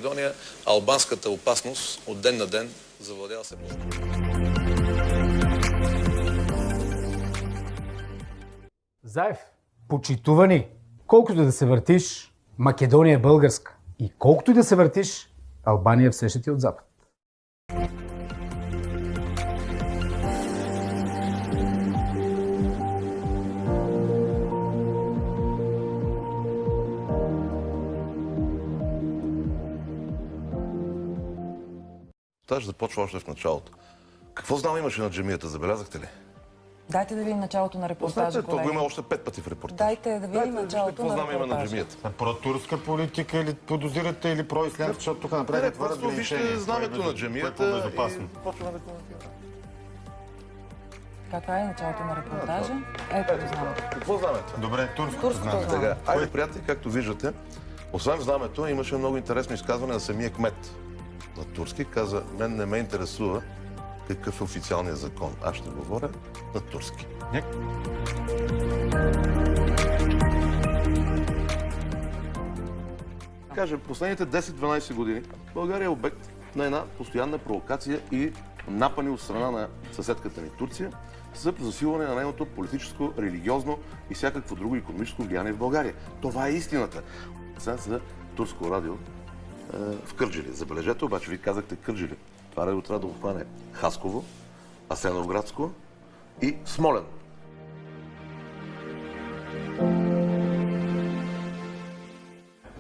Македония албанската опасност от ден на ден завладява се по. Заев, почитувани, колкото да се въртиш, Македония е българска. И колкото и да се въртиш, Албания все ще ти от запад. Ще започва още в началото. Какво знам имаше на джамията, забелязахте ли? Дайте да видим началото на репортажа, Това го има още 5 пъти в репортажа. Дайте да видим началото какво на знам има на репортажа. джамията. Протурска политика или подозирате или проислямство, защото тук направите това Просто разграничение. вижте знамето на джамията безопасно. и почваме да коментираме. Каква е началото на репортажа? Ето го знамето. Какво знамето? Добре, турското Турското знаме. знаме. Сега, айде, приятели, както виждате, освен в знамето, имаше много интересно изказване на самия кмет на турски. Каза, мен не ме интересува какъв е официалният закон. Аз ще говоря на турски. Каже, последните 10-12 години България е обект на една постоянна провокация и напани от страна на съседката ни Турция за засилване на нейното политическо, религиозно и всякакво друго икономическо влияние в България. Това е истината. Сега за турско радио в Кърджали. Забележете, обаче, вие казахте Кърджали. Това радио трябва да обхване Хасково, Асеновградско и Смолен.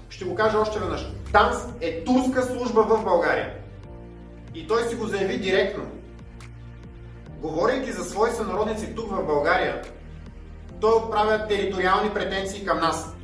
Ще го кажа още веднъж. ДАНС е турска служба в България. И той си го заяви директно. Говорейки за свои сънародници тук в България, той отправя териториални претенции към нас.